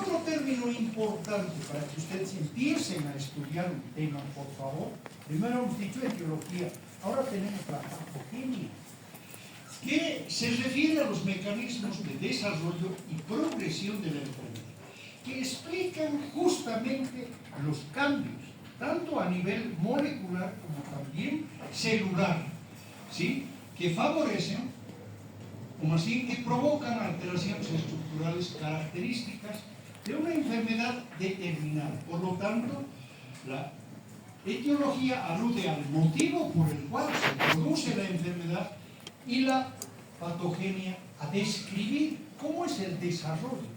otro término importante para que ustedes empiecen a estudiar un tema, por favor. Primero hemos dicho etiología, ahora tenemos la patogenia, que se refiere a los mecanismos de desarrollo y progresión de la enfermedad, que explican justamente los cambios, tanto a nivel molecular como también celular, ¿sí?, que favorecen, como así, que provocan alteraciones estructurales características de una enfermedad determinada. Por lo tanto, la etiología alude al motivo por el cual se produce la enfermedad y la patogenia a describir cómo es el desarrollo.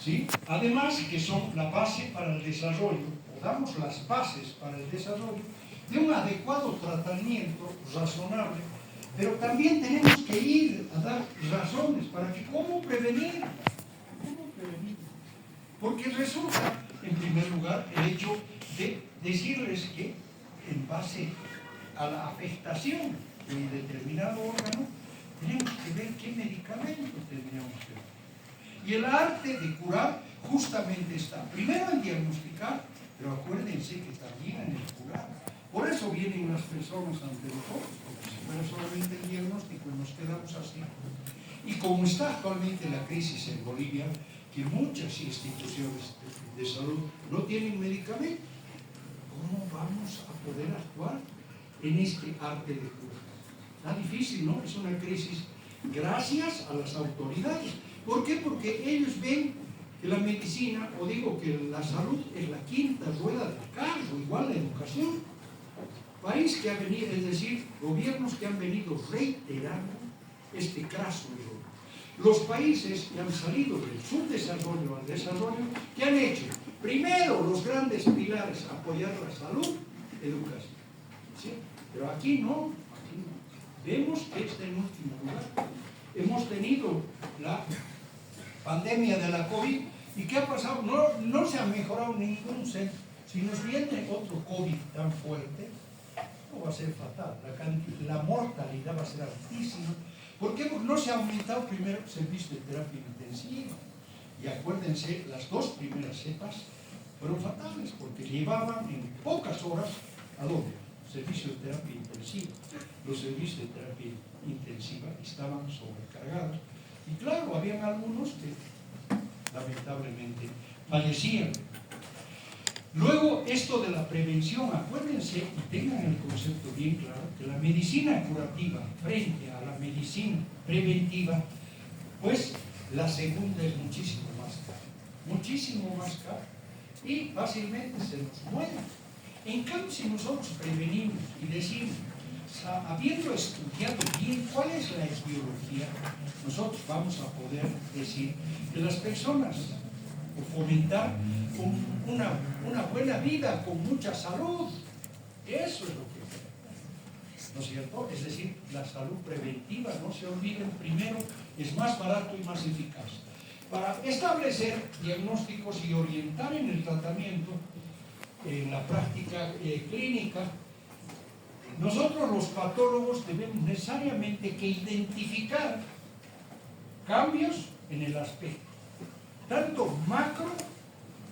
¿Sí? Además, que son la base para el desarrollo, o damos las bases para el desarrollo de un adecuado tratamiento razonable, pero también tenemos que ir a dar razones para que cómo prevenir. Porque resulta, en primer lugar, el hecho de decirles que en base a la afectación de un determinado órgano, tenemos que ver qué medicamentos tendríamos que dar. Y el arte de curar justamente está primero en diagnosticar, pero acuérdense que también en el curar. Por eso vienen las personas ante nosotros, porque si fuera solamente el diagnóstico y nos quedamos así. Y como está actualmente la crisis en Bolivia, que muchas instituciones de salud no tienen medicamento, ¿cómo vamos a poder actuar en este arte de curar? Está difícil, ¿no? Es una crisis gracias a las autoridades. ¿Por qué? Porque ellos ven que la medicina, o digo que la salud es la quinta rueda del carro, igual la educación. País que ha venido, es decir, gobiernos que han venido reiterando este craso error. Los países que han salido del subdesarrollo al desarrollo, ¿qué han hecho? Primero, los grandes pilares, apoyar la salud, educación. ¿Sí? Pero aquí no. Vemos que está en último lugar. Hemos tenido la pandemia de la COVID, ¿y qué ha pasado? No se ha mejorado ningún centro. Si nos viene otro COVID tan fuerte, no va a ser fatal. La mortalidad va a ser altísima. ¿Por qué? Porque no se ha aumentado primero el servicio de terapia intensiva. Y acuérdense, las dos primeras cepas fueron fatales, porque llevaban en pocas horas a dónde? Servicio de terapia intensiva. Los servicios de terapia intensiva estaban sobrecargados. Y claro, habían algunos que lamentablemente fallecían. Luego, esto de la prevención, acuérdense y tengan el concepto bien claro, que la medicina curativa frente a la medicina preventiva, pues la segunda es muchísimo más cara, y fácilmente se nos muere. En cambio, si nosotros prevenimos y decimos, habiendo estudiado bien cuál es la etiología, nosotros vamos a poder decir que las personas, o fomentar una buena vida con mucha salud, eso es lo que queremos, ¿no es cierto? Es decir, la salud preventiva, no se olviden, primero es más barato y más eficaz. Para establecer diagnósticos y orientar en el tratamiento, en la práctica clínica, nosotros los patólogos debemos necesariamente que identificar cambios en el aspecto, tanto macro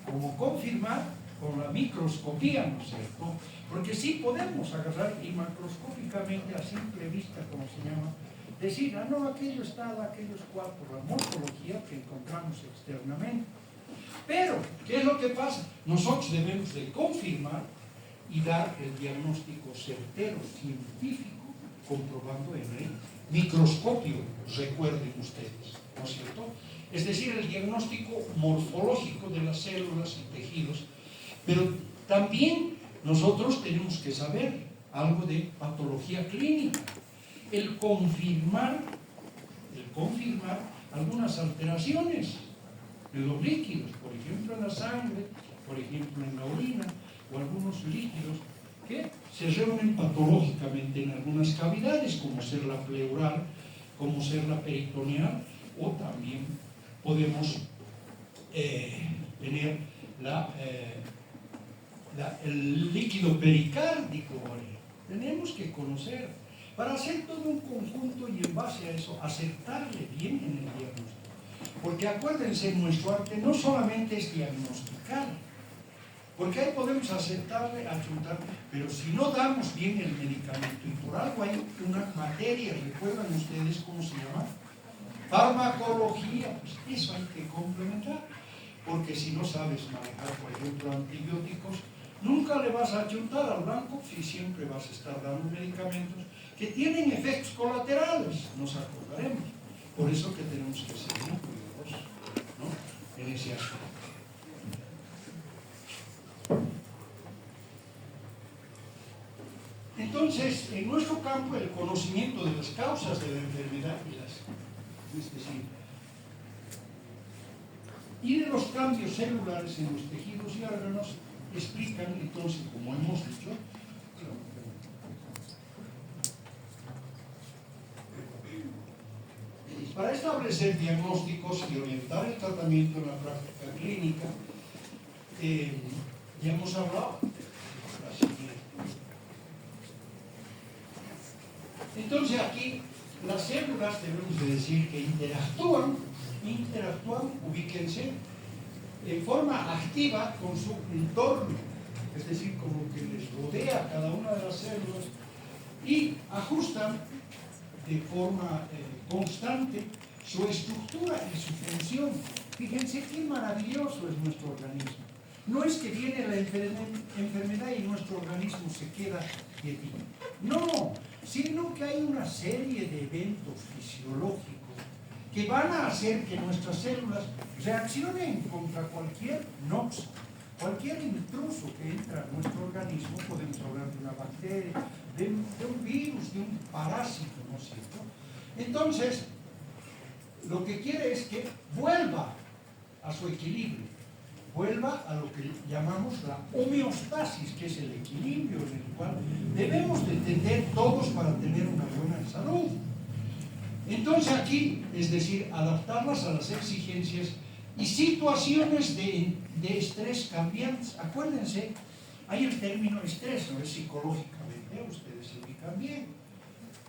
como confirmar con la microscopía, ¿no es cierto? Porque sí podemos agarrar y macroscópicamente a simple vista, como se llama, decir, no, aquello está, aquello es cual, por la morfología que encontramos externamente. Pero, ¿qué es lo que pasa? Nosotros debemos de confirmar y dar el diagnóstico certero, científico, comprobando en el microscopio, recuerden ustedes, ¿no es cierto? Es decir, el diagnóstico morfológico de las células y tejidos. Pero también nosotros tenemos que saber algo de patología clínica, el confirmar algunas alteraciones de los líquidos, por ejemplo en la sangre, por ejemplo en la orina, o algunos líquidos que se reúnen patológicamente en algunas cavidades, como ser la pleural, como ser la peritoneal, o también podemos tener el líquido pericárdico. Tenemos que conocer para hacer todo un conjunto y en base a eso acertarle bien en el diagnóstico. Porque acuérdense, nuestro arte no solamente es diagnosticar, porque ahí podemos aceptarle, achuntar, pero si no damos bien el medicamento, y por algo hay una materia, ¿recuerdan ustedes cómo se llama? Farmacología, pues eso hay que complementar, porque si no sabes manejar, por ejemplo, antibióticos, nunca le vas a achuntar al blanco si siempre vas a estar dando medicamentos que tienen efectos colaterales, nos acordaremos. Por eso que tenemos que ser muy cuidadosos, ¿no?, en ese aspecto. Entonces, en nuestro campo, el conocimiento de las causas de la enfermedad y de los cambios celulares en los tejidos y órganos explican, entonces, como hemos dicho, para establecer diagnósticos y orientar el tratamiento en la práctica clínica, ya hemos hablado de la siguiente. Entonces aquí las células debemos de decir que interactúan, ubíquense, en forma activa con su entorno, es decir, con lo que les rodea a cada una de las células, y ajustan de forma constante su estructura y su función. Fíjense qué maravilloso es nuestro organismo. No es que viene la enfermedad y nuestro organismo se queda quietito. No, sino que hay una serie de eventos fisiológicos que van a hacer que nuestras células reaccionen contra cualquier nox, cualquier intruso que entra a nuestro organismo. Podemos hablar de una bacteria, de un virus, de un parásito, ¿no es cierto? Entonces, lo que quiere es que vuelva a su equilibrio, vuelva a lo que llamamos la homeostasis, que es el equilibrio en el cual debemos de tender todos para tener una buena salud. Entonces aquí, es decir, adaptarlas a las exigencias y situaciones de estrés cambiantes. Acuérdense, hay el término estrés, no es psicológicamente, ustedes se ubican bien.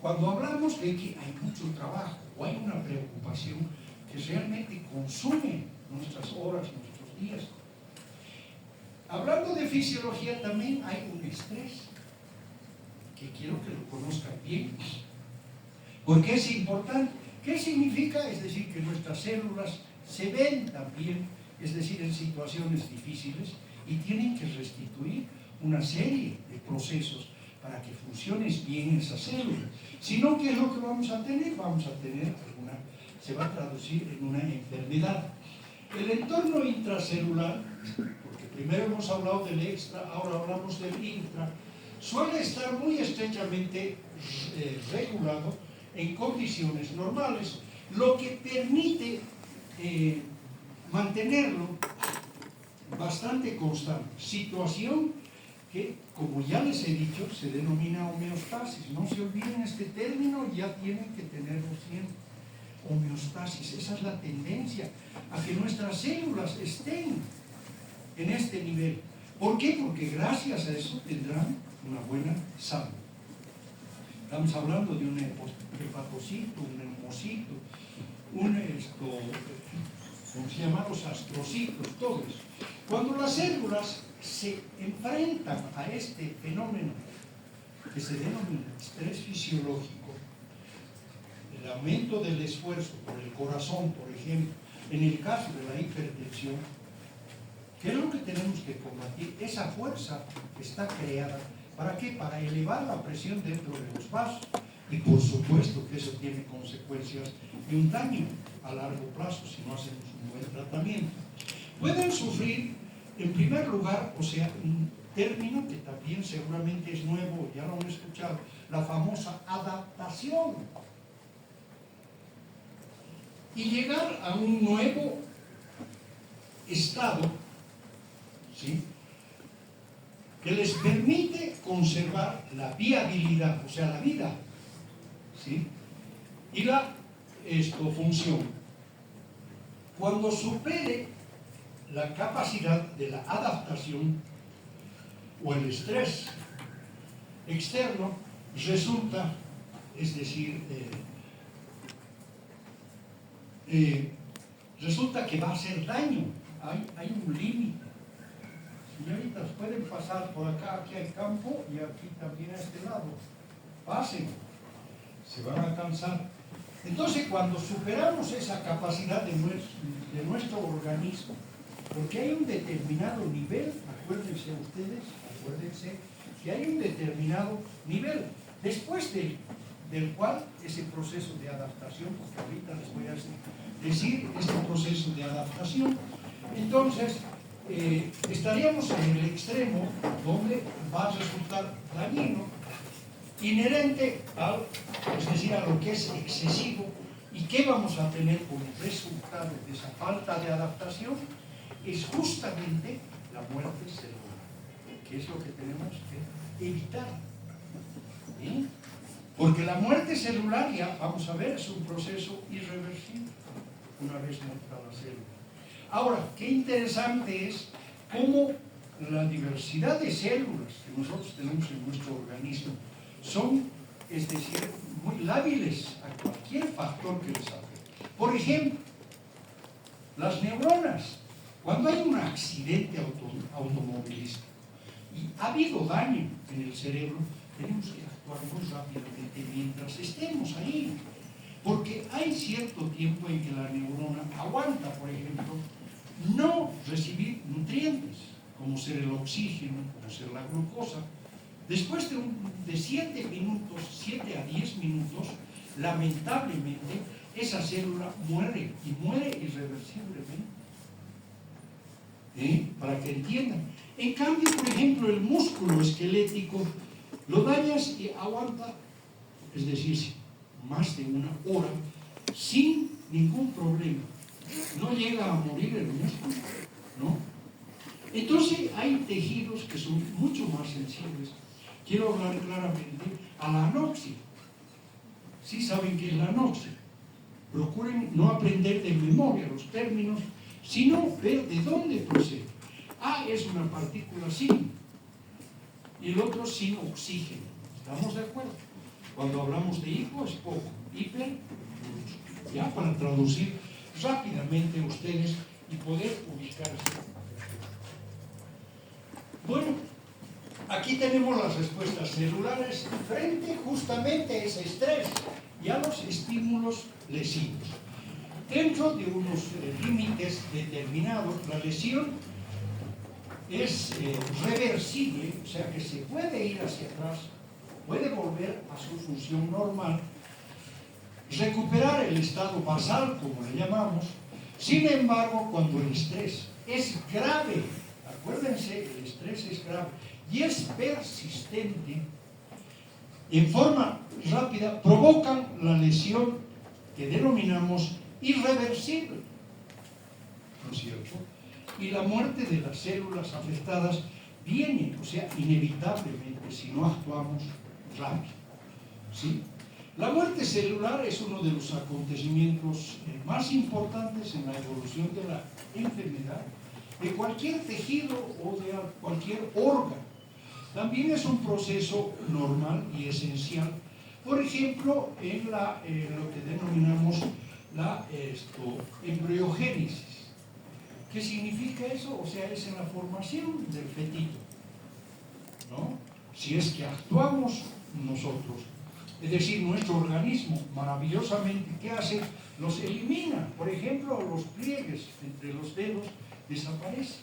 Cuando hablamos de que hay mucho trabajo o hay una preocupación que realmente consume nuestras horas, nuestros días. Hablando de fisiología, también hay un estrés que quiero que lo conozcan bien, porque es importante. ¿Qué significa? Es decir, que nuestras células se ven también, es decir, en situaciones difíciles, y tienen que restituir una serie de procesos para que funcione bien esa célula. Si no, ¿qué es lo que vamos a tener? Vamos a tener se va a traducir en una enfermedad. El entorno intracelular, porque primero hemos hablado del extra, ahora hablamos del intra, suele estar muy estrechamente regulado en condiciones normales, lo que permite mantenerlo bastante constante. Situación que, como ya les he dicho, se denomina homeostasis. No se olviden este término, ya tienen que tenerlo siempre. Homeostasis, esa es la tendencia a que nuestras células estén en este nivel. ¿Por qué? Porque gracias a eso tendrán una buena salud. Estamos hablando de un hepatocito, un neumocito, ¿cómo se llama? Los astrocitos, todo eso. Cuando las células se enfrentan a este fenómeno que se denomina estrés fisiológico, el aumento del esfuerzo por el corazón, por ejemplo, en el caso de la hipertensión, ¿qué es lo que tenemos que combatir? Esa fuerza que está creada, ¿para qué? Para elevar la presión dentro de los vasos. Y por supuesto que eso tiene consecuencias y un daño a largo plazo si no hacemos un buen tratamiento. Pueden sufrir, en primer lugar, o sea, un término que también seguramente es nuevo, ya lo han escuchado, la famosa adaptación. Y llegar a un nuevo estado, ¿sí?, que les permite conservar la viabilidad, o sea, la vida, ¿sí?, y la función. Cuando supere la capacidad de la adaptación o el estrés externo, resulta, es decir, resulta que va a hacer daño. Hay un límite. Señoritas, pueden pasar por acá, aquí hay campo y aquí también a este lado. Pasen, se van a cansar. Entonces, cuando superamos esa capacidad de nuestro organismo, porque hay un determinado nivel, acuérdense ustedes, que hay un determinado nivel, después del cual ese proceso de adaptación, porque ahorita les voy a decir este proceso de adaptación, entonces estaríamos en el extremo donde va a resultar dañino, inherente es decir, a lo que es excesivo. ¿Y qué vamos a tener como resultado de esa falta de adaptación? Es justamente la muerte celular, que es lo que tenemos que evitar. ¿Sí? Porque la muerte celular, ya vamos a ver, es un proceso irreversible una vez muerta la célula. Ahora, qué interesante es cómo la diversidad de células que nosotros tenemos en nuestro organismo son, es decir, muy lábiles a cualquier factor que les afecte. Por ejemplo, las neuronas. Cuando hay un accidente automovilístico y ha habido daño en el cerebro, tenemos que actuar muy rápidamente mientras estemos ahí. Porque hay cierto tiempo en que la neurona aguanta, por ejemplo, no recibir nutrientes, como ser el oxígeno, como ser la glucosa. Después de 7 minutos, 7 a 10 minutos, lamentablemente, esa célula muere, y muere irreversiblemente. Para que entiendan. En cambio, por ejemplo, el músculo esquelético lo dañas y aguanta, es decir, más de 1 hora, sin ningún problema. No llega a morir el músculo, ¿no? Entonces hay tejidos que son mucho más sensibles. Quiero hablar claramente a la anoxia. ¿Sí saben qué es la anoxia? Procuren no aprender de memoria los términos, sino ver de dónde procede. A es una partícula sin, y el otro sin oxígeno. ¿Estamos de acuerdo? Cuando hablamos de hipo es poco, hiper, mucho. Ya para traducir rápidamente ustedes y poder ubicarse. Bueno, aquí tenemos las respuestas celulares frente justamente a ese estrés y a los estímulos lesivos. Dentro de unos límites determinados, la lesión es reversible, o sea que se puede ir hacia atrás, puede volver a su función normal, recuperar el estado basal, como le llamamos. Sin embargo, cuando el estrés es grave, acuérdense, el estrés es grave y es persistente, en forma rápida provocan la lesión que denominamos irreversible, ¿no es cierto? Y la muerte de las células afectadas viene, o sea, inevitablemente, si no actuamos rápido, ¿sí? La muerte celular es uno de los acontecimientos más importantes en la evolución de la enfermedad, de cualquier tejido o de cualquier órgano. También es un proceso normal y esencial, por ejemplo, en lo que denominamos la embriogénesis. ¿Qué significa eso? O sea, es en la formación del fetito, ¿no? Si es que actuamos nosotros. Es decir, nuestro organismo, maravillosamente, ¿qué hace? Los elimina. Por ejemplo, los pliegues entre los dedos desaparecen.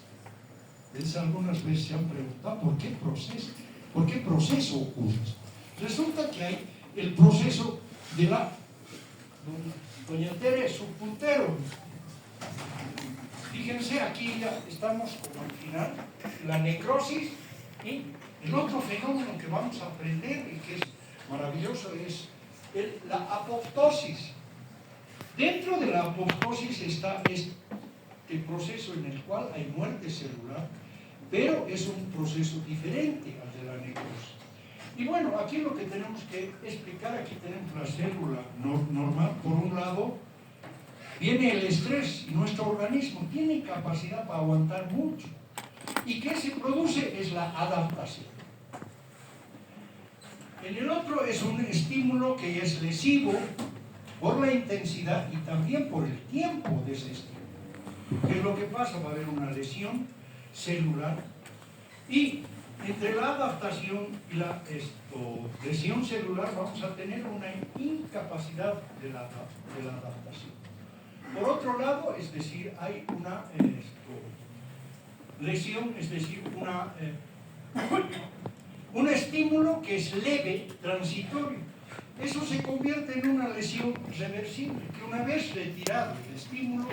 Ustedes algunas veces se han preguntado ¿por qué proceso ocurre? Resulta que hay el proceso de la... Doña Tere, su puntero. Fíjense, aquí ya estamos como al final, la necrosis, y el otro fenómeno que vamos a aprender y que es maravilloso es la apoptosis. Dentro de la apoptosis está este proceso en el cual hay muerte celular, pero es un proceso diferente al de la necrosis. Y bueno, aquí lo que tenemos que explicar, aquí tenemos la célula normal, por un lado, viene el estrés y nuestro organismo tiene capacidad para aguantar mucho. ¿Y qué se produce? Es la adaptación. En el otro es un estímulo que es lesivo por la intensidad y también por el tiempo de ese estímulo. ¿Qué es lo que pasa? Va a haber una lesión celular y entre la adaptación y la lesión celular vamos a tener una incapacidad de la adaptación. Por otro lado, es decir, hay una lesión, es decir, un estímulo que es leve, transitorio. Eso se convierte en una lesión reversible, que una vez retirado el estímulo,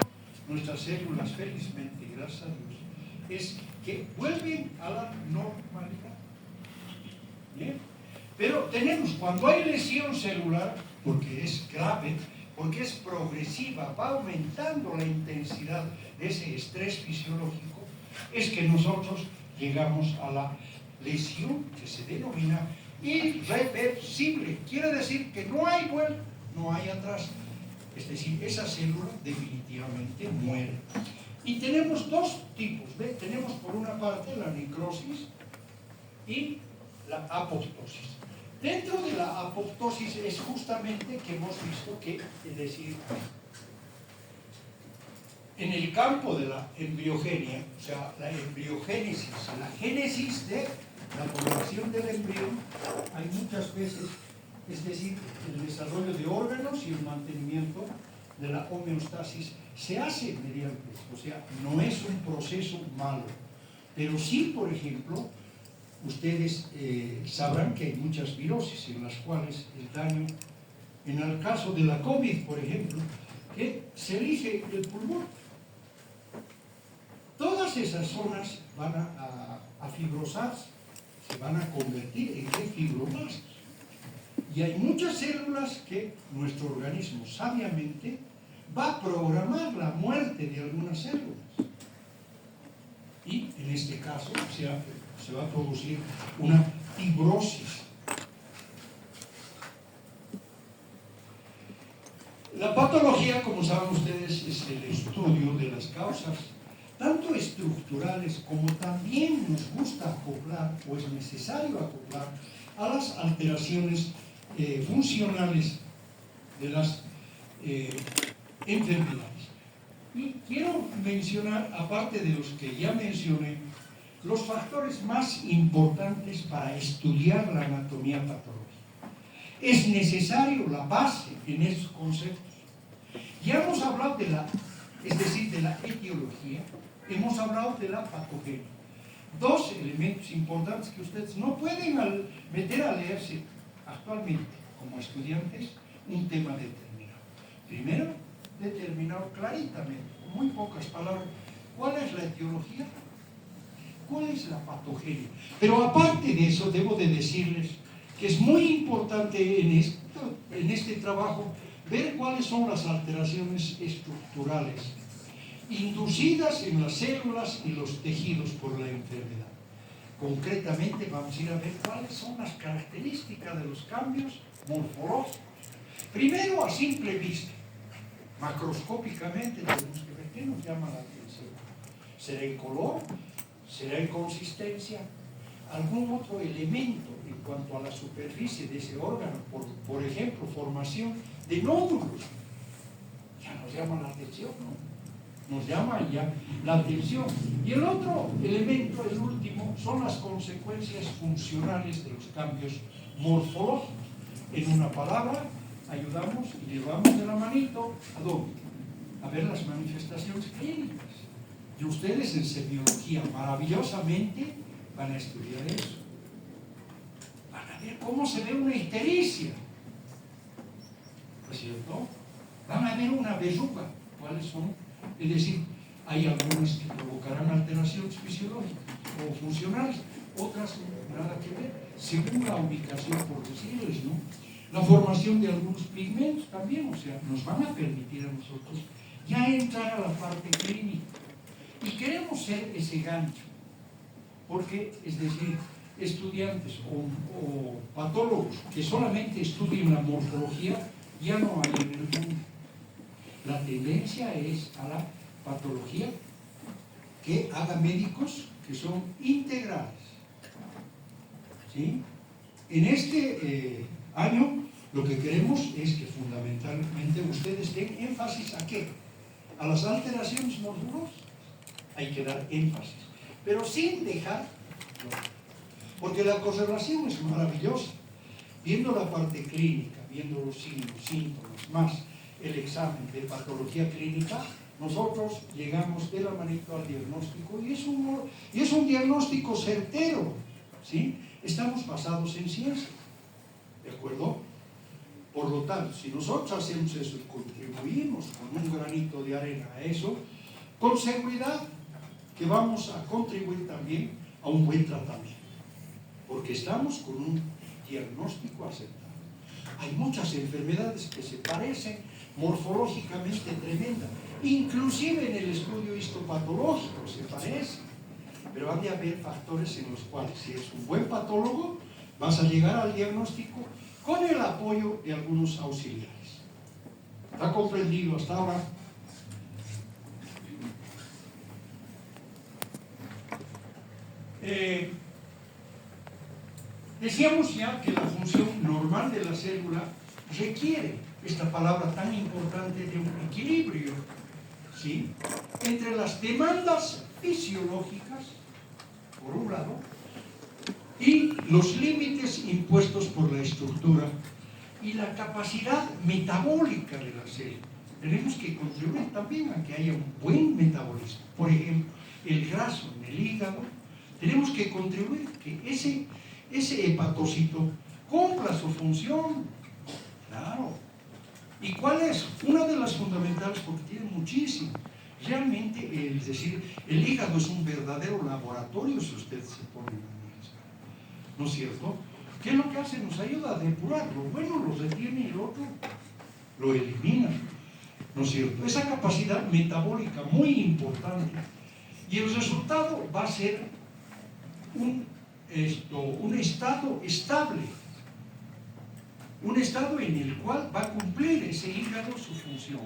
nuestras células, felizmente, gracias a Dios, es que vuelven a la normalidad. ¿Bien? Pero tenemos, cuando hay lesión celular, porque es grave, porque es progresiva, va aumentando la intensidad de ese estrés fisiológico, es que nosotros llegamos a la lesión que se denomina irreversible. Quiere decir que no hay vuelta, no hay atrás. Es decir, esa célula definitivamente muere. Y tenemos dos tipos, ¿ve? Tenemos por una parte la necrosis y la apoptosis. Dentro de la apoptosis es justamente que hemos visto que, es decir, en el campo de la embriogenia, o sea, la embriogénesis, la génesis de la formación del embrión, hay muchas veces, es decir, el desarrollo de órganos y el mantenimiento de la homeostasis se hace mediante esto, o sea, no es un proceso malo, pero sí, por ejemplo, ustedes sabrán que hay muchas virosis en las cuales el daño, en el caso de la COVID, por ejemplo, que se elige el pulmón. Todas esas zonas van a fibrosarse, se van a convertir en fibroblastos. Y hay muchas células que nuestro organismo sabiamente va a programar la muerte de algunas células. Y en este caso se va a producir una fibrosis. La patología, como saben ustedes, es el estudio de las causas, tanto estructurales como también nos gusta acoplar, o es necesario acoplar, a las alteraciones funcionales de las enfermedades. Y quiero mencionar, aparte de los que ya mencioné, los factores más importantes para estudiar la anatomía patológica. Es necesario la base en esos conceptos. Ya hemos hablado de la etiología, hemos hablado de la patogenia. Dos elementos importantes que ustedes no pueden meter a leerse actualmente como estudiantes un tema determinado. Primero, determinado claritamente, con muy pocas palabras, cuál es la etiología, cuál es la patogenia. Pero aparte de eso, debo de decirles que es muy importante en este trabajo ver cuáles son las alteraciones estructurales inducidas en las células y los tejidos por la enfermedad. Concretamente vamos a ir a ver cuáles son las características de los cambios morfológicos. Primero, a simple vista, macroscópicamente tenemos que ver qué nos llama la atención. ¿Será en color? ¿Será en consistencia? ¿Algún otro elemento en cuanto a la superficie de ese órgano? Por ejemplo, formación de nódulos. Ya nos llama la atención, ¿no? Nos llama ya la atención. Y el otro elemento, el último, son las consecuencias funcionales de los cambios morfológicos. En una palabra, ayudamos y llevamos de la manito ¿a dónde? A ver las manifestaciones clínicas. Y ustedes en semiología maravillosamente van a estudiar eso. Van a ver cómo se ve una ictericia, ¿no es cierto? Van a ver una verruga. ¿Cuáles son? Es decir, hay algunas que provocarán alteraciones fisiológicas o funcionales, otras nada que ver, según la ubicación, por decirles, ¿no? La formación de algunos pigmentos también, o sea, nos van a permitir a nosotros ya entrar a la parte clínica. Y queremos ser ese gancho, porque, es decir, estudiantes o patólogos que solamente estudien la morfología, ya no hay en el mundo. La tendencia es a la patología que haga médicos que son integrales. ¿Sí? En este año lo que queremos es que fundamentalmente ustedes den énfasis ¿a qué? a las alteraciones morfológicas. Hay que dar énfasis, pero sin dejar, porque la conservación es maravillosa. Viendo la parte clínica, viendo los signos, síntomas, más el examen de patología clínica, nosotros llegamos de la manito al diagnóstico y es un diagnóstico certero, ¿sí? Estamos basados en ciencia, ¿de acuerdo? Por lo tanto, si nosotros hacemos eso y contribuimos con un granito de arena a eso, con seguridad que vamos a contribuir también a un buen tratamiento, porque estamos con un diagnóstico aceptado. Hay muchas enfermedades que se parecen morfológicamente tremenda, inclusive en el estudio histopatológico se parecen, pero han de haber factores en los cuales, si eres un buen patólogo, vas a llegar al diagnóstico con el apoyo de algunos auxiliares. ¿Está comprendido hasta ahora? Decíamos ya que la función normal de la célula requiere esta palabra tan importante de un equilibrio, ¿sí?, entre las demandas fisiológicas, por un lado, y los límites impuestos por la estructura y la capacidad metabólica de la célula. Tenemos que contribuir también a que haya un buen metabolismo. Por ejemplo, el graso en el hígado, tenemos que contribuir que ese hepatocito cumpla su función. Claro. ¿Y cuál es? Una de las fundamentales, porque tiene muchísimo. Realmente, es decir, el hígado es un verdadero laboratorio si usted se pone en análisis, ¿no es cierto? ¿Qué es lo que hace? Nos ayuda a depurar. Lo bueno lo retiene y el otro lo elimina, ¿no es cierto? Esa capacidad metabólica muy importante. Y el resultado va a ser un estado estable, un estado en el cual va a cumplir ese hígado su función,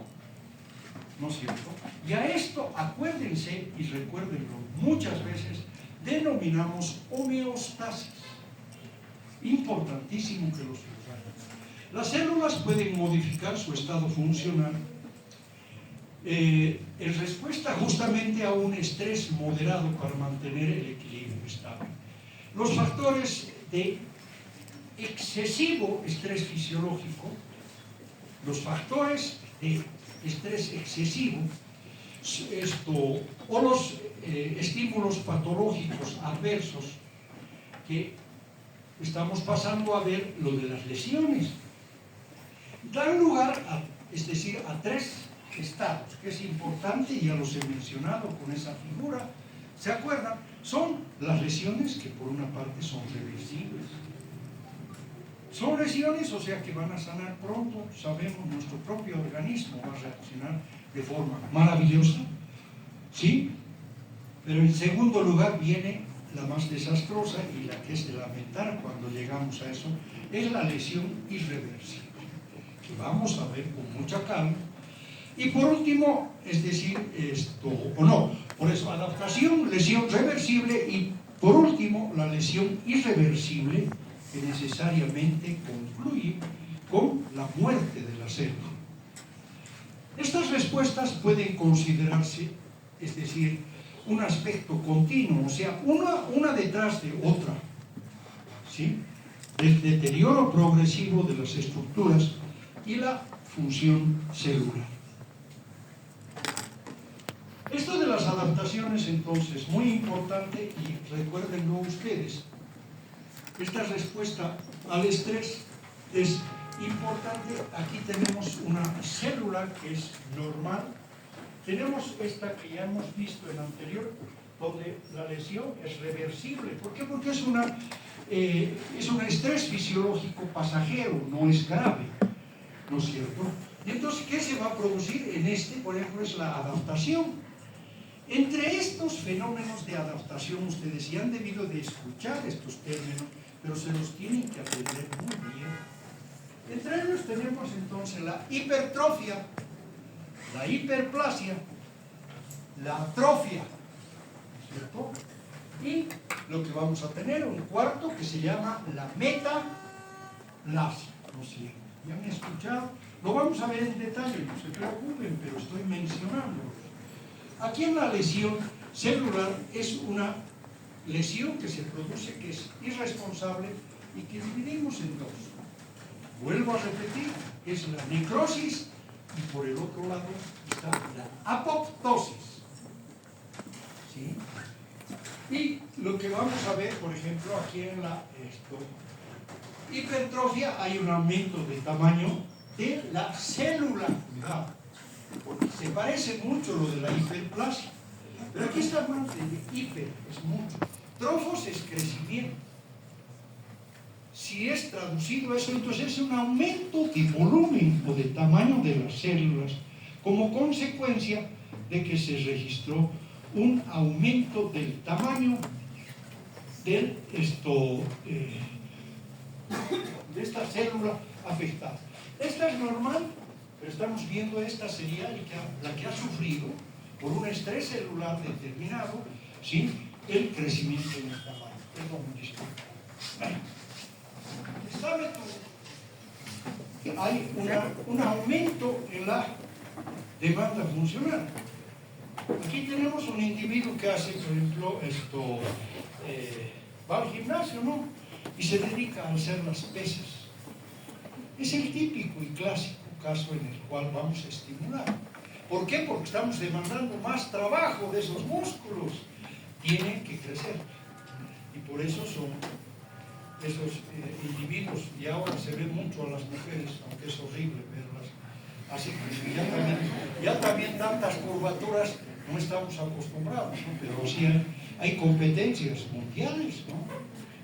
¿no es cierto? Y a esto, acuérdense y recuérdenlo, muchas veces denominamos homeostasis. Importantísimo que lo sepan. Las células pueden modificar su estado funcional en respuesta justamente a un estrés moderado para mantener el equilibrio estable. Los factores de excesivo estrés fisiológico, los factores de estrés excesivo, o los estímulos patológicos adversos, que estamos pasando a ver lo de las lesiones, dan lugar a tres estados, que es importante, y ya los he mencionado con esa figura, ¿se acuerdan? Son las lesiones que por una parte son reversibles. Son lesiones, o sea que van a sanar pronto, sabemos, nuestro propio organismo va a reaccionar de forma maravillosa, ¿sí? Pero en segundo lugar viene la más desastrosa y la que es de lamentar cuando llegamos a eso, es la lesión irreversible, que vamos a ver con mucha calma. Y por último, es decir, por eso adaptación, lesión reversible, y por último la lesión irreversible, que necesariamente concluye con la muerte de la célula. Estas respuestas pueden considerarse, es decir, un aspecto continuo, o sea, una detrás de otra, ¿sí?, del deterioro progresivo de las estructuras y la función celular. Esto de las adaptaciones, entonces, muy importante, y recuérdenlo ustedes, esta respuesta al estrés es importante. Aquí tenemos una célula que es normal. Tenemos esta que ya hemos visto en anterior, donde la lesión es reversible. ¿Por qué? Porque es un estrés fisiológico pasajero, no es grave, ¿no es cierto? Y entonces, ¿qué se va a producir en este? Por ejemplo, es la adaptación. Entre estos fenómenos de adaptación, ustedes ya han debido de escuchar estos términos, pero se los tienen que aprender muy bien. Entre ellos tenemos entonces la hipertrofia, la hiperplasia, la atrofia, ¿cierto? Y lo que vamos a tener, un cuarto que se llama la metaplasia, ¿no es cierto? ¿Ya han escuchado? Lo vamos a ver en detalle, no se preocupen, pero estoy mencionando. Aquí en la lesión celular es una lesión que se produce, que es irresponsable y que dividimos en dos. Vuelvo a repetir, es la necrosis y por el otro lado está la apoptosis. ¿Sí? Y lo que vamos a ver, por ejemplo, aquí en la hipertrofia hay un aumento de tamaño de la célula. Cuidado, porque se parece mucho lo de la hiperplasia. Pero aquí está hablando de hiper, es mucho. Trofos es crecimiento. Si es traducido eso, entonces es un aumento de volumen o de tamaño de las células como consecuencia de que se registró un aumento del tamaño de esta célula afectada. Esta es normal, pero estamos viendo esta sería la que ha sufrido por un estrés celular determinado, ¿sí?, el crecimiento en el tamaño. Perdón, disculpa. ¿Sabe tú que hay un aumento en la demanda funcional? Aquí tenemos un individuo que hace, por ejemplo, va al gimnasio, ¿no?, y se dedica a hacer las pesas. Es el típico y clásico caso en el cual vamos a estimular. ¿Por qué? Porque estamos demandando más trabajo de esos músculos. Tienen que crecer. Y por eso son esos individuos, y ahora se ve mucho a las mujeres, aunque es horrible verlas así, pues ya también tantas curvaturas no estamos acostumbrados, ¿no? Pero sí hay competencias mundiales, ¿no?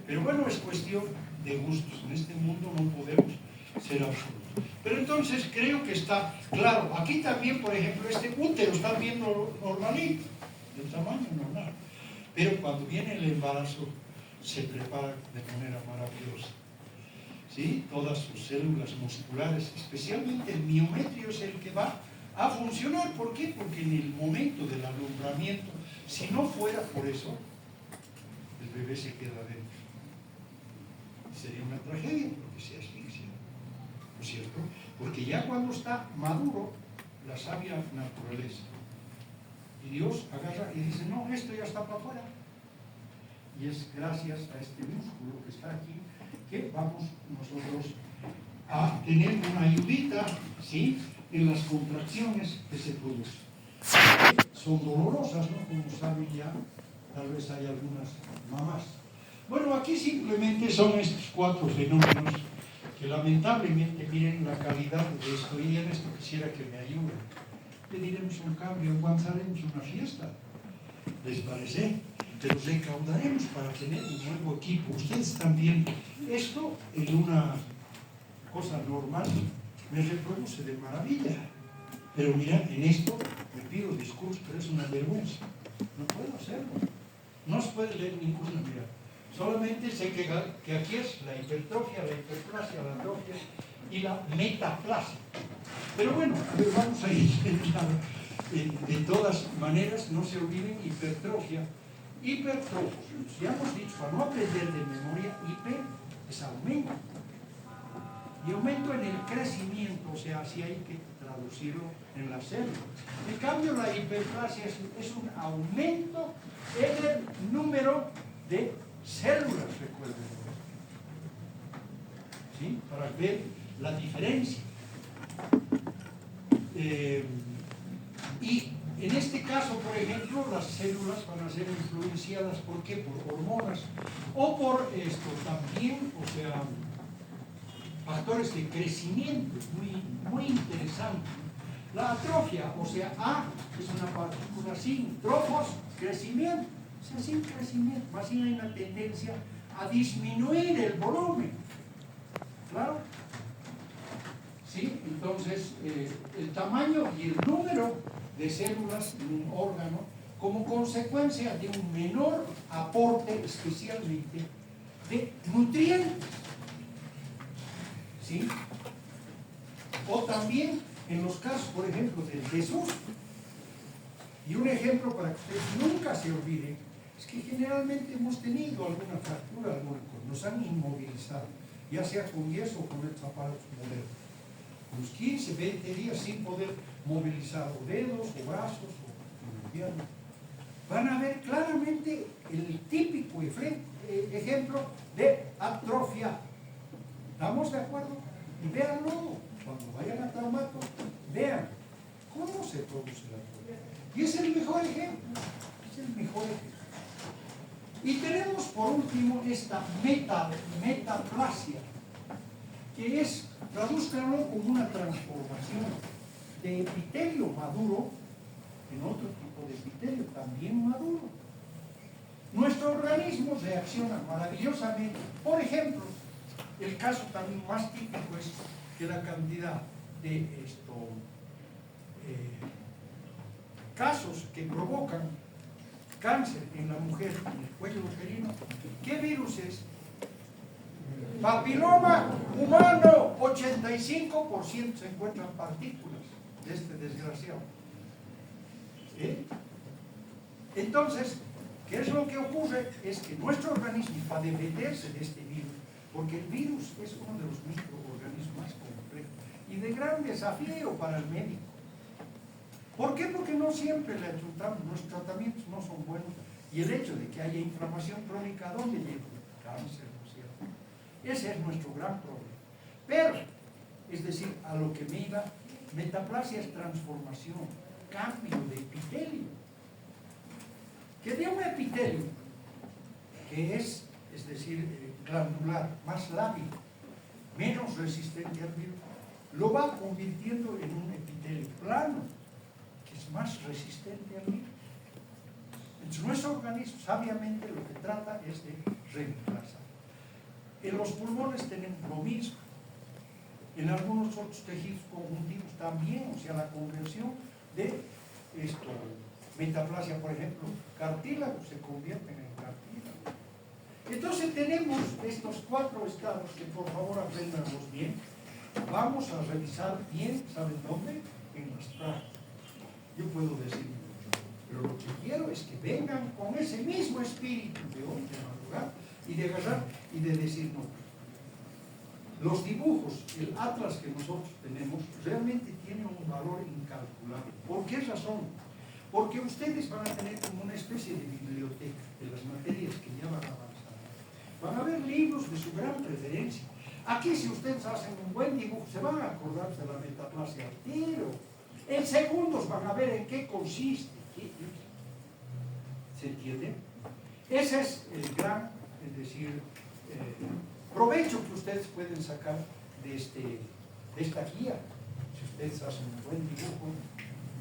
Pero bueno, es cuestión de gustos. En este mundo no podemos ser absolutos. Pero entonces creo que está claro. Aquí también, por ejemplo, este útero está viendo normalito, del tamaño normal. Pero cuando viene el embarazo, se prepara de manera maravillosa. ¿Sí? Todas sus células musculares, especialmente el miometrio, es el que va a funcionar. ¿Por qué? Porque en el momento del alumbramiento, si no fuera por eso, el bebé se queda dentro. Sería una tragedia porque se asfixia, ¿no es cierto? Porque ya cuando está maduro, la sabia naturaleza, y Dios agarra y dice, no, esto ya está para afuera. Y es gracias a este músculo que está aquí que vamos nosotros a tener una ayudita, ¿sí?, en las contracciones que se producen. Son dolorosas, ¿no?, como saben ya, tal vez hay algunas mamás. Bueno, aquí simplemente son estos 4 fenómenos que lamentablemente, miren la calidad de esto, y en esto quisiera que me ayuden. Pediremos un cambio, avanzaremos una fiesta, ¿les parece? Pero recaudaremos para tener un nuevo equipo. Ustedes también, esto en una cosa normal me reproduce de maravilla. Pero mira, en esto me pido disculpas, pero es una vergüenza. No puedo hacerlo. No se puede leer ninguna, mira. Solamente sé que aquí es la hipertrofia, la hiperplasia, la atrofia y la metaplasia. Pero bueno, vamos a ir de todas maneras, no se olviden, hipertrofia, hipertrofos. Ya hemos dicho, para no aprender de memoria, hiper es aumento. Y aumento en el crecimiento, o sea, así hay que traducirlo en la célula. En cambio, la hiperplasia es un aumento en el número de células, recuerden. ¿Sí? Para ver la diferencia. Y en este caso, por ejemplo, las células van a ser influenciadas, ¿por qué? Por hormonas o por esto también, o sea, factores de crecimiento, muy interesante. La atrofia, o sea, A es una partícula sin trofos, crecimiento, o sea, sin crecimiento, más bien hay una tendencia a disminuir el volumen, ¿claro? ¿Sí? Entonces, el tamaño y el número de células en un órgano como consecuencia de un menor aporte, especialmente, de nutrientes. ¿Sí? O también en los casos, por ejemplo, del desuso. Y un ejemplo para que ustedes nunca se olviden es que generalmente hemos tenido alguna fractura, nos han inmovilizado, ya sea con yeso o con estos aparatos modernos. unos 15, 20 días sin poder movilizar o dedos, o brazos, o piernas. Van a ver claramente el típico ejemplo de atrofia. ¿Estamos de acuerdo? Y vean luego, cuando vayan a traumato, vean cómo se produce la atrofia. Y es el mejor ejemplo. Es el mejor ejemplo. Y tenemos por último esta metaplasia, que es, tradúzcanlo como una transformación de epitelio maduro en otro tipo de epitelio también maduro. Nuestro organismo reacciona maravillosamente. Por ejemplo, el caso también más típico es que la cantidad de casos que provocan cáncer en la mujer, en el cuello uterino, ¿qué virus es? Papiloma humano, 85% se encuentran partículas de este desgraciado. Entonces, ¿qué es lo que ocurre? Es que nuestro organismo, para defenderse de este virus, porque el virus es uno de los microorganismos más complejos y de gran desafío para el médico. ¿Por qué? Porque no siempre le ayudamos, nuestros tratamientos no son buenos, y el hecho de que haya inflamación crónica, ¿a dónde lleva? Cáncer, ¿no es cierto? Ese es nuestro gran problema. Pero, es decir, a lo que me iba, metaplasia es transformación, cambio de epitelio. Que de un epitelio que es decir, glandular, más lábil, menos resistente al virus, lo va convirtiendo en un epitelio plano, que es más resistente al virus. Entonces, nuestro organismo sabiamente lo que trata es de reemplazar. En los pulmones tenemos lo mismo. En algunos otros tejidos conjuntivos también, o sea, la conversión de metaplasia, por ejemplo, cartílago se convierte en cartílago. Entonces tenemos estos 4 estados que por favor apréndanlos bien. Vamos a revisar bien, ¿saben dónde? En las prácticas. Yo puedo decir mucho, pero lo que quiero es que vengan con ese mismo espíritu de hoy, de madrugar, y de agarrar y de decir no. Los dibujos, el atlas que nosotros tenemos, realmente tiene un valor incalculable. ¿Por qué razón? Porque ustedes van a tener como una especie de biblioteca de las materias que ya van avanzando. Van a ver libros de su gran preferencia. Aquí, si ustedes hacen un buen dibujo, se van a acordar de la metaplasia al tiro. En segundos van a ver en qué consiste. ¿Se entiende? Ese es el gran, es decir, provecho que ustedes pueden sacar de esta guía. Si ustedes hacen un buen dibujo,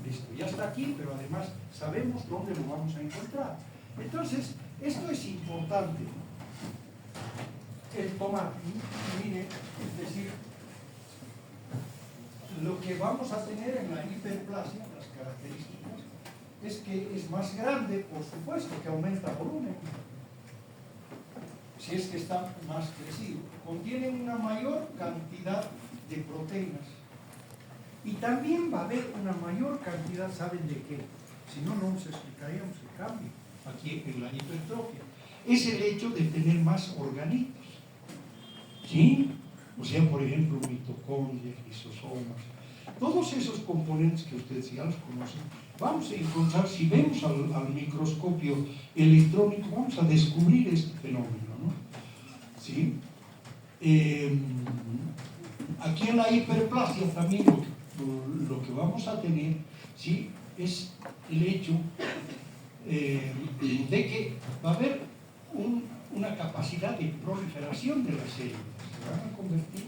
listo, ya está aquí, pero además sabemos dónde lo vamos a encontrar. Entonces, esto es importante, el tomar, mire, es decir, lo que vamos a tener en la hiperplasia, las características, es que es más grande, por supuesto, que aumenta volumen, si es que está más crecido, contienen una mayor cantidad de proteínas, y también va a haber una mayor cantidad, ¿saben de qué? Si no, no nos explicaríamos el cambio aquí en la hipertrofia. Es el hecho de tener más organitos, ¿sí? O sea, por ejemplo, mitocondrias, lisosomas, todos esos componentes que ustedes ya los conocen, vamos a encontrar, si vemos al microscopio electrónico, vamos a descubrir este fenómeno, ¿no? ¿Sí? Aquí en la hiperplasia también lo que vamos a tener, ¿sí?, es el hecho de que va a haber una capacidad de proliferación de las células, se van a convertir,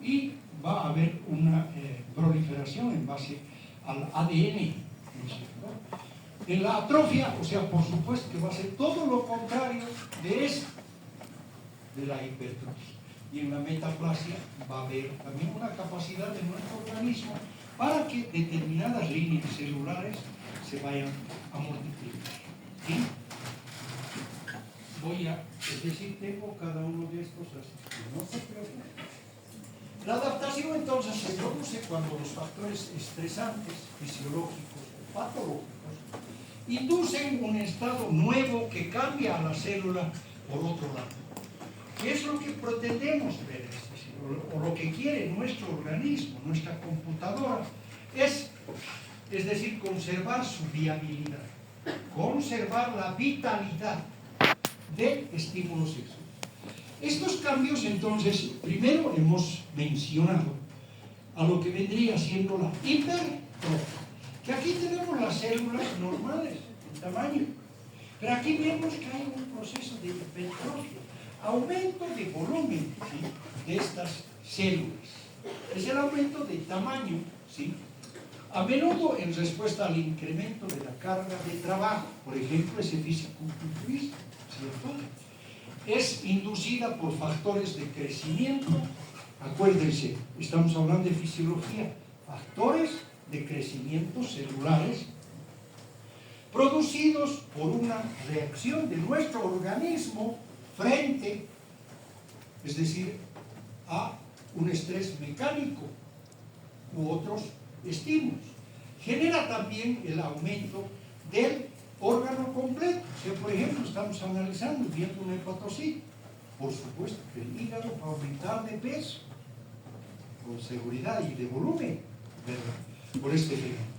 y va a haber una proliferación en base al ADN, ¿no es cierto? En la atrofia, o sea, por supuesto que va a ser todo lo contrario de esto, de la hipertrofia. Y en la metaplasia va a haber también una capacidad de nuestro organismo para que determinadas líneas celulares se vayan a multiplicar. ¿Sí? Es decir, tengo cada uno de estos así, no se preocupen. La adaptación entonces se produce cuando los factores estresantes, fisiológicos o patológicos, inducen un estado nuevo que cambia a la célula por otro lado. ¿Qué es lo que pretendemos ver? o lo que quiere nuestro organismo, nuestra computadora, es decir, conservar su viabilidad, conservar la vitalidad del estímulo sexual. Estos cambios, entonces, primero hemos mencionado a lo que vendría siendo la hipertrofia, que aquí tenemos las células normales en tamaño, pero aquí vemos que hay un proceso de hipertrofia, aumento de volumen, ¿sí?, de estas células. Es el aumento de tamaño, ¿sí?, a menudo en respuesta al incremento de la carga de trabajo, por ejemplo, ese fisiculturismo, ¿cierto? Es inducida por factores de crecimiento. Acuérdense, estamos hablando de fisiología, factores de crecimiento celulares producidos por una reacción de nuestro organismo frente, es decir, a un estrés mecánico u otros estímulos. Genera también el aumento del órgano completo. O sea, por ejemplo, estamos analizando, viendo un hepatocito. Por supuesto que el hígado va a aumentar de peso, con seguridad y de volumen, ¿verdad?, por este fenómeno.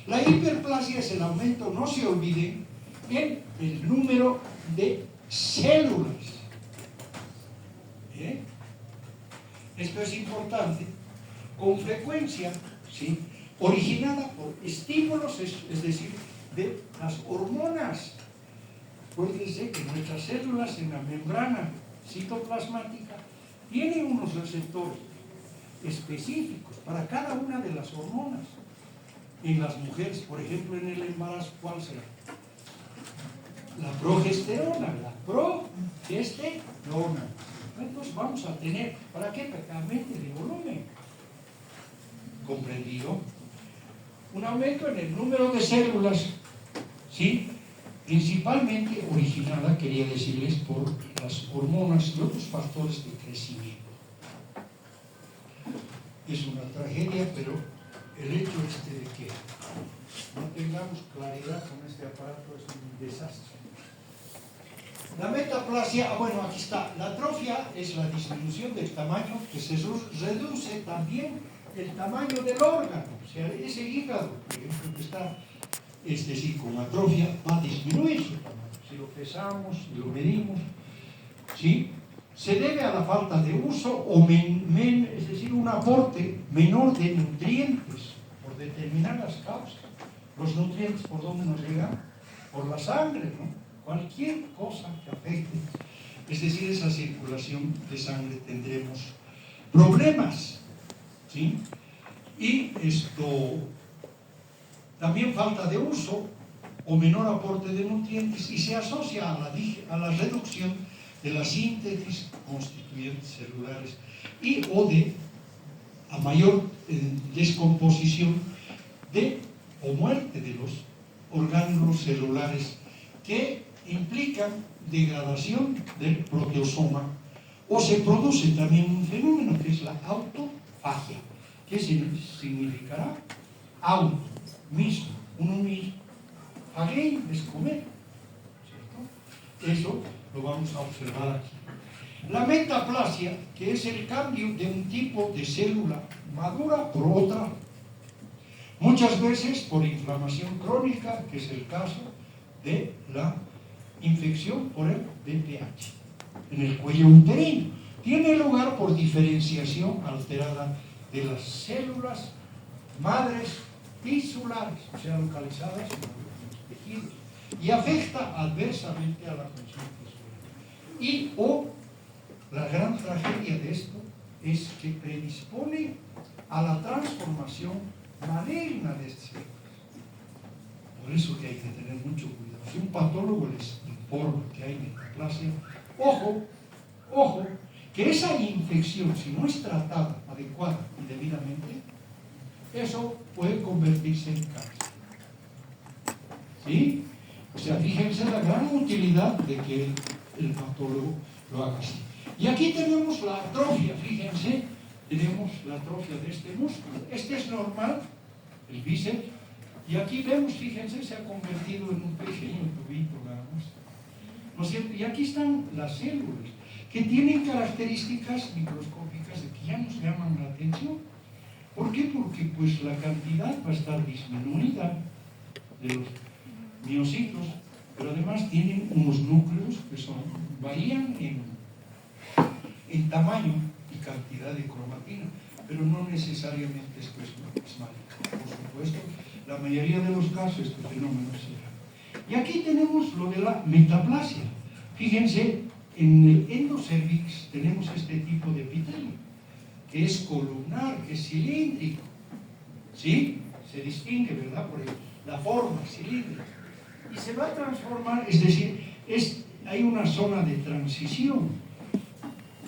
La hiperplasia es el aumento, no se olviden, en el número de células. Esto es importante. Con frecuencia, ¿sí?, originada por estímulos, es decir, de las hormonas. Acuérdense que nuestras células en la membrana citoplasmática tienen unos receptores específicos para cada una de las hormonas. En las mujeres, por ejemplo, en el embarazo, ¿cuál será? La progesterona, Entonces vamos a tener, ¿para qué? Para aumente de volumen. ¿Comprendido? Un aumento en el número de células, ¿sí?, principalmente originada, quería decirles, por las hormonas y otros factores de crecimiento. Es una tragedia, pero el hecho de que no tengamos claridad con este aparato es un desastre. La metaplasia, bueno, aquí está. La atrofia es la disminución del tamaño, que se reduce también el tamaño del órgano. O sea, ese hígado, por ejemplo, que está, es decir, con atrofia, va a disminuir su tamaño. Si lo pesamos, si lo medimos, ¿sí?, se debe a la falta de uso o es decir, un aporte menor de nutrientes por determinadas causas. Los nutrientes, ¿por dónde nos llegan? Por la sangre, ¿no? Cualquier cosa que afecte, es decir, esa circulación de sangre, tendremos problemas, ¿sí? Y esto, también falta de uso o menor aporte de nutrientes, y se asocia a la reducción de la síntesis constituyentes celulares y o a mayor descomposición o muerte de los orgánulos celulares, que implican degradación del proteosoma, o se produce también un fenómeno que es la autofagia. ¿Qué significará? Auto, mismo, uno mismo. Faguein es comer, ¿cierto? Eso lo vamos a observar aquí. La metaplasia, que es el cambio de un tipo de célula madura por otra, muchas veces por inflamación crónica, que es el caso de la infección por el VPH en el cuello uterino. Tiene lugar por diferenciación alterada de las células madres tisulares, o sea, localizadas en los tejidos, y afecta adversamente a la función tisular. Y la gran tragedia de esto es que predispone a la transformación maligna de estas células. Por eso que hay que tener mucho cuidado. Si un patólogo les informa que hay metaplasia, ojo, que esa infección, si no es tratada adecuada y debidamente, eso puede convertirse en cáncer. ¿Sí? O sea, fíjense la gran utilidad de que el patólogo lo haga así. Y aquí tenemos la atrofia, fíjense, tenemos la atrofia de este músculo. Este es normal, el bíceps, y aquí vemos, fíjense, se ha convertido en un pequeño tubito nada más. ¿No es cierto? Y aquí están las células, que tienen características microscópicas que ya nos llaman la atención. ¿Por qué? Porque pues la cantidad va a estar disminuida de los miocitos, pero además tienen unos núcleos que varían en tamaño y cantidad de cromatina, pero no necesariamente esto es plasmático. Por supuesto, la mayoría de los casos este fenómeno se da. Y aquí tenemos lo de la metaplasia. Fíjense, en el endocervix tenemos este tipo de epitelio, que es columnar, que es cilíndrico. ¿Sí? Se distingue, ¿verdad? Por la forma cilíndrica. Y se va a transformar, es decir, hay una zona de transición.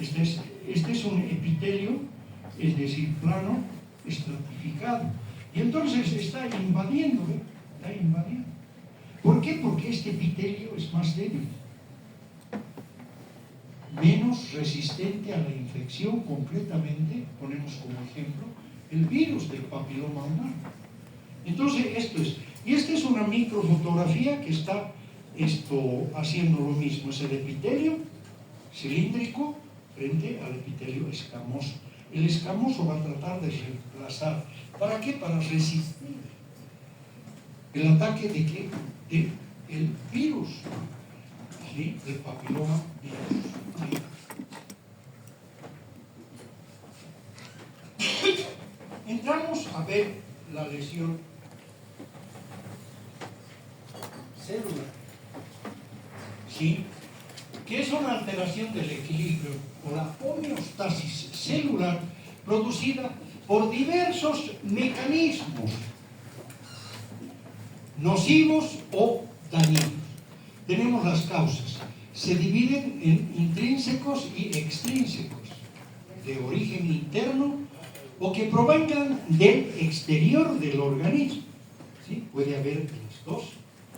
Este es un epitelio, es decir, plano, estratificado. Y entonces está invadiendo, ¿eh? Está invadiendo. ¿Por qué? Porque este epitelio es más débil, menos resistente a la infección, concretamente, ponemos como ejemplo, el virus del papiloma humano. Entonces, y esta es una microfotografía que está haciendo lo mismo, es el epitelio cilíndrico frente al epitelio escamoso. El escamoso va a tratar de reemplazar. ¿Para qué? Para resistir el ataque de qué? El virus, ¿sí? El papiloma virus. ¿Sí? Entramos a ver la lesión celular, ¿sí? Que es una alteración del equilibrio o la homeostasis celular producida por diversos mecanismos nocivos o dañinos. Tenemos las causas. Se dividen en intrínsecos y extrínsecos, de origen interno o que provengan del exterior del organismo. ¿Sí? Puede haber los dos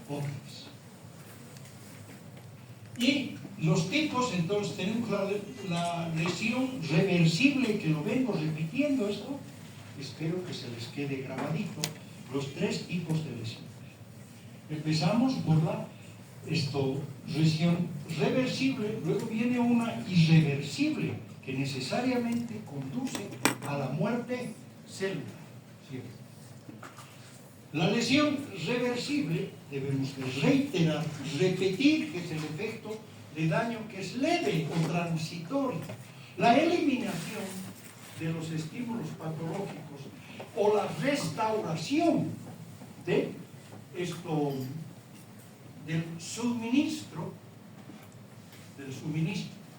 órdenes. Y los tipos, entonces, tenemos la lesión reversible, que lo vengo repitiendo esto, espero que se les quede grabadito, los tres tipos de lesión. Empezamos por la lesión reversible, luego viene una irreversible, que necesariamente conduce a la muerte celular. ¿Sí? La lesión reversible, debemos de reiterar, repetir, que es el efecto de daño que es leve o transitorio. La eliminación de los estímulos patológicos o la restauración del suministro,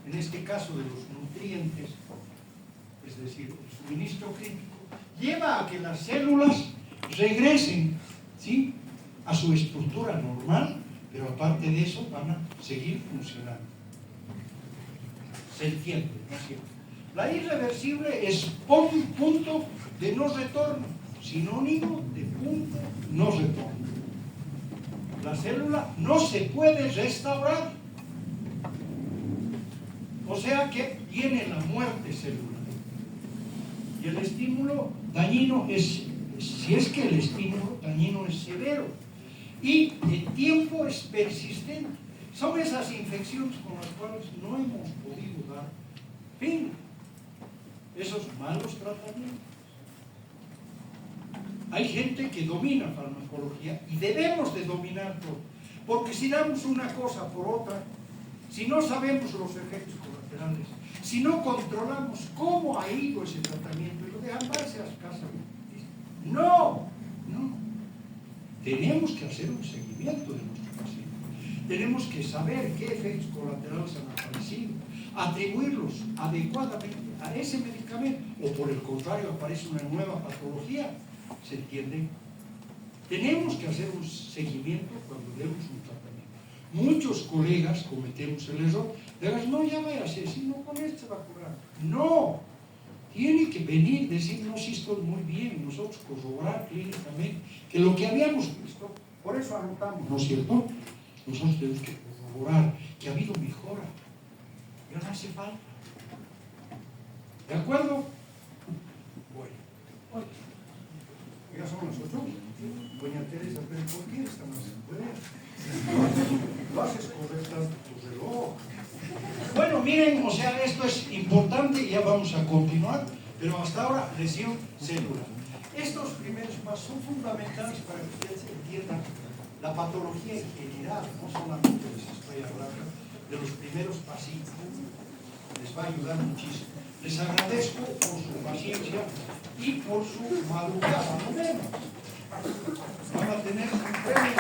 en este caso de los nutrientes, es decir, el suministro crítico, lleva a que las células regresen, ¿sí?, a su estructura normal, pero aparte de eso van a seguir funcionando. Se entiende, ¿no es cierto? La irreversible es punto de no retorno, sinónimo de punto no retorno. La célula no se puede restaurar, o sea que viene la muerte celular. Y el estímulo dañino si es que el estímulo dañino es severo y el tiempo es persistente. Son esas infecciones con las cuales no hemos podido dar fin. Esos malos tratamientos. Hay gente que domina farmacología y debemos de dominar todo. Porque si damos una cosa por otra, si no sabemos los efectos colaterales, si no controlamos cómo ha ido ese tratamiento y lo dejan darse a casa, no. Tenemos que hacer un seguimiento de nuestro paciente. Tenemos que saber qué efectos colaterales han aparecido, atribuirlos adecuadamente a ese medicamento, o por el contrario aparece una nueva patología. ¿Se entiende? Tenemos que hacer un seguimiento cuando demos un tratamiento. Muchos colegas cometemos el error de decir, no, ya vaya a ser, si no, con este se va a curar. No, tiene que venir, decir, no, si estoy muy bien, nosotros corroborar clínicamente que lo que habíamos visto, por eso anotamos, ¿no es cierto? Nosotros tenemos que corroborar que ha habido mejora, ya no hace falta. ¿De acuerdo? Bueno, ya son las 8. Doña Teresa, ¿pero por qué esta no se puede? Lo haces correctas tu reloj. Bueno, miren, o sea, ya vamos a continuar, pero hasta ahora lesión celular. Estos primeros pasos son fundamentales para que ustedes entiendan la patología en general, no solamente les estoy hablando de los primeros pasitos. Les va a ayudar muchísimo. Les agradezco por su paciencia y por su madrugada, no menos. Van a tener un premio.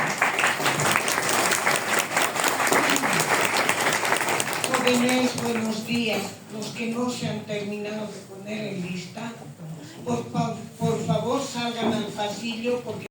Jóvenes, buenos días. Los que no se han terminado de poner en lista, por favor salgan al pasillo porque